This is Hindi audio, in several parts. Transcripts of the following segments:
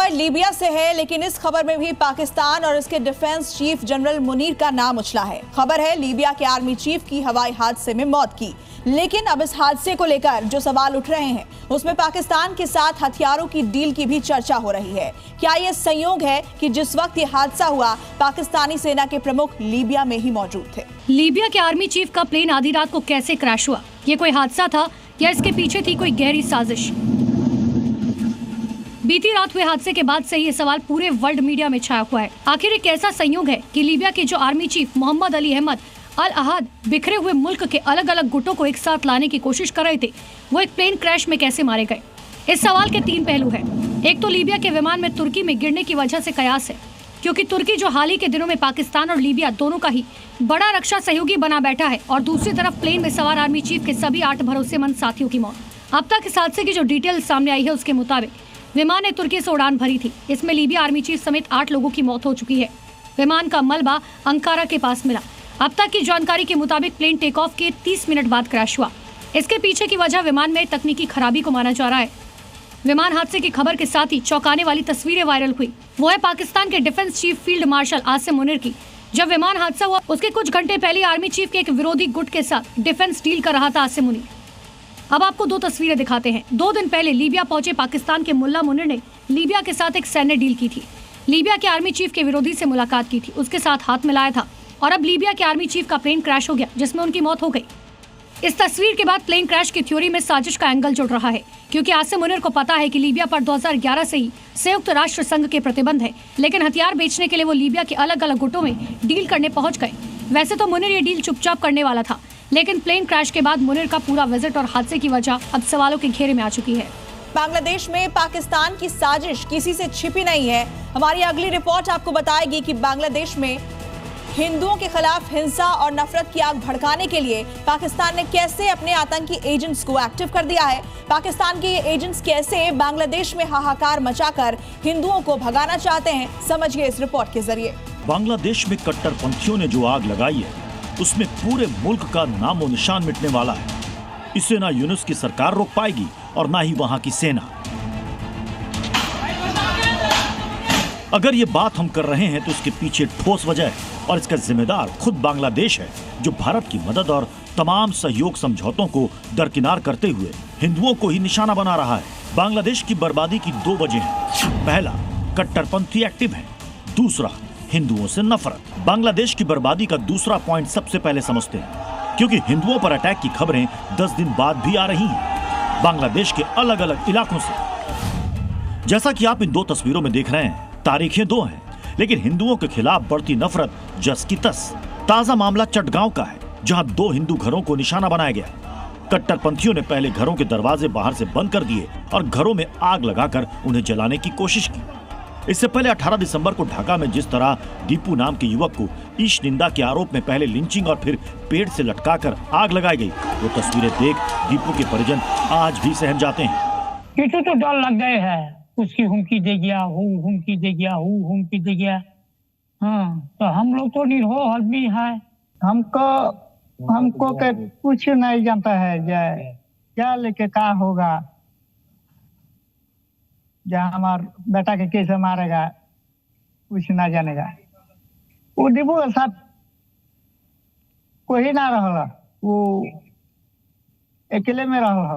खबर लीबिया से है, लेकिन इस खबर में भी पाकिस्तान और इसके डिफेंस चीफ जनरल मुनीर का नाम उछला है। खबर है लीबिया के आर्मी चीफ की हवाई हादसे में मौत की, लेकिन अब इस हादसे को लेकर जो सवाल उठ रहे हैं उसमें पाकिस्तान के साथ हथियारों की डील की भी चर्चा हो रही है। क्या यह संयोग है कि जिस वक्त ये हादसा हुआ पाकिस्तानी सेना के प्रमुख लीबिया में ही मौजूद थे? लीबिया के आर्मी चीफ का प्लेन आधी रात को कैसे क्रैश हुआ? ये कोई हादसा था या इसके पीछे थी कोई गहरी साजिश? बीती रात हुए हादसे के बाद से ये सवाल पूरे वर्ल्ड मीडिया में छाया हुआ है। आखिर एक ऐसा संयोग है कि लीबिया के जो आर्मी चीफ मोहम्मद अली अहमद अल अहद बिखरे हुए मुल्क के अलग अलग गुटों को एक साथ लाने की कोशिश कर रहे थे, वो एक प्लेन क्रैश में कैसे मारे गए? इस सवाल के 3 पहलू हैं। एक तो लीबिया के विमान में तुर्की में गिरने की वजह से कयास है, क्योंकि तुर्की जो हाल ही के दिनों में पाकिस्तान और लीबिया दोनों का ही बड़ा रक्षा सहयोगी बना बैठा है, और दूसरी तरफ प्लेन में सवार आर्मी चीफ के सभी 8 भरोसेमंद साथियों की मौत। अब तक इस हादसे की जो डिटेल सामने आई है उसके मुताबिक विमान ने तुर्की से उड़ान भरी थी। इसमें लीबिया आर्मी चीफ समेत 8 लोगों की मौत हो चुकी है। विमान का मलबा अंकारा के पास मिला। अब तक की जानकारी के मुताबिक प्लेन टेक ऑफ के 30 मिनट बाद क्रैश हुआ। इसके पीछे की वजह विमान में तकनीकी खराबी को माना जा रहा है। विमान हादसे की खबर के साथ ही चौंकाने वाली तस्वीरें वायरल हुई। वो है पाकिस्तान के defence chief field marshal Asim Munir की। जब विमान हादसा हुआ उसके कुछ घंटे पहले आर्मी चीफ के एक विरोधी गुट के साथ डिफेंस डील कर रहा था आसिम मुनीर। अब आपको 2 तस्वीरें दिखाते हैं। 2 दिन पहले लीबिया पहुंचे पाकिस्तान के मुल्ला मुनीर ने लीबिया के साथ एक सैन्य डील की थी। लीबिया के आर्मी चीफ के विरोधी से मुलाकात की थी, उसके साथ हाथ मिलाया था, और अब लीबिया के आर्मी चीफ का प्लेन क्रैश हो गया जिसमें उनकी मौत हो गई। इस तस्वीर के बाद प्लेन क्रैश की थ्योरी में साजिश का एंगल जुड़ रहा है, क्योंकि आसिम मुनीर को पता है कि लीबिया पर 2011 से ही संयुक्त राष्ट्र संघ के प्रतिबंध है, लेकिन हथियार बेचने के लिए वो लीबिया के अलग अलग गुटों में डील करने पहुंच गए। वैसे तो मुनीर ये डील चुपचाप करने वाला था, लेकिन प्लेन क्रैश के बाद मुनीर का पूरा विजिट और हादसे की वजह अब सवालों के घेरे में आ चुकी है। बांग्लादेश में पाकिस्तान की साजिश किसी से छिपी नहीं है। हमारी अगली रिपोर्ट आपको बताएगी कि बांग्लादेश में हिंदुओं के खिलाफ हिंसा और नफरत की आग भड़काने के लिए पाकिस्तान ने कैसे अपने आतंकी एजेंट्स को एक्टिव कर दिया है। पाकिस्तान के ये एजेंट्स कैसे बांग्लादेश में हाहाकार मचाकर हिंदुओं को भगाना चाहते हैं, समझिए इस रिपोर्ट के जरिए। बांग्लादेश में कट्टरपंथियों ने जो आग लगाई है उसमें पूरे मुल्क का नामो निशान मिटने वाला है। इसे ना यूनुस की सरकार रोक पाएगी और ना ही वहां की सेना। अगर ये बात हम कर रहे हैं तो इसके पीछे ठोस वजह है, और इसका जिम्मेदार खुद बांग्लादेश है, जो भारत की मदद और तमाम सहयोग समझौतों को दरकिनार करते हुए हिंदुओं को ही निशाना बना रहा है। बांग्लादेश की बर्बादी की 2 वजह हैं। पहला, कट्टरपंथी एक्टिव है। दूसरा, हिंदुओं से नफरत। बांग्लादेश की बर्बादी का दूसरा पॉइंट सबसे पहले समझते हैं, क्योंकि हिंदुओं पर अटैक की खबरें 10 दिन बाद भी आ रही हैं बांग्लादेश के अलग अलग इलाकों से। जैसा कि आप इन 2 तस्वीरों में देख रहे हैं, तारीखें 2 हैं, लेकिन हिंदुओं के खिलाफ बढ़ती नफरत जस की तस। ताजा मामला चटगांव का है, जहां 2 हिंदू घरों को निशाना बनाया गया। कट्टरपंथियों ने पहले घरों के दरवाजे बाहर से बंद कर दिए और घरों में आग लगाकर उन्हें जलाने की कोशिश की। इससे पहले 18 दिसंबर को ढाका में जिस तरह दीपू नाम के युवक को ईश निंदा के आरोप में पहले लिंचिंग और फिर पेड़ से लटकाकर आग लगाई गई, वो तस्वीरें देख दीपू के परिजन आज भी सहम जाते हैं। किसी तो डर लग गए है, उसकी हुमकी दे गया, हुमकी दे गया, हुमकी दे गया। हाँ, तो हम लोग तो निरहो आदमी है, हमको के कुछ नहीं जानता है क्या लेके क्या होगा, जहाँ हमार बेटा के कैसे मारेगा कुछ ना जानेगा। वो दीपू के साथ कोई ना रहा, वो अकेले में रहा।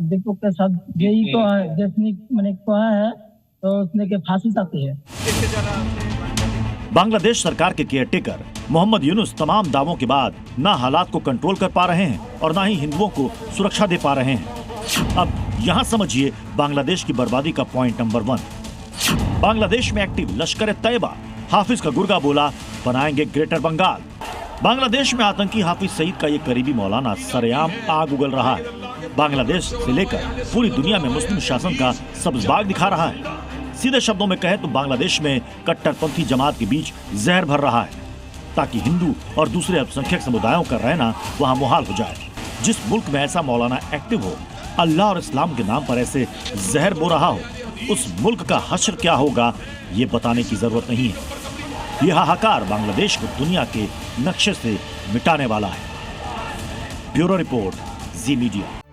दीपू के साथ यही तो है, जैसनी मैंने कहा है तो उसने के फांसी चाहती है। बांग्लादेश सरकार के केयरटेकर मोहम्मद यूनुस तमाम दावों के बाद ना हालात को कंट्रोल कर पा रहे हैं और ना ही हिंदुओं को सुरक्षा दे पा रहे हैं। अब यहाँ समझिए बांग्लादेश की बर्बादी का पॉइंट नंबर 1। बांग्लादेश में एक्टिव लश्कर तैयबा। हाफिज का गुर्गा बोला, बनाएंगे ग्रेटर बंगाल। बांग्लादेश में आतंकी हाफिज सईद का ये करीबी मौलाना सरेआम आग उगल रहा है। बांग्लादेश से लेकर पूरी दुनिया में मुस्लिम शासन का सब्ज बाग दिखा रहा है। सीधे शब्दों में कहे तो बांग्लादेश में कट्टरपंथी जमात के बीच जहर भर रहा है, ताकि हिंदू और दूसरे अल्पसंख्यक समुदायों का रहना वहाँ मुहाल हो जाए। जिस मुल्क में ऐसा मौलाना एक्टिव हो, अल्लाह और इस्लाम के नाम पर ऐसे जहर बो रहा हो, उस मुल्क का हश्र क्या होगा ये बताने की जरूरत नहीं है। यह हाहाकार बांग्लादेश को दुनिया के नक्शे से मिटाने वाला है। ब्यूरो रिपोर्ट, जी मीडिया।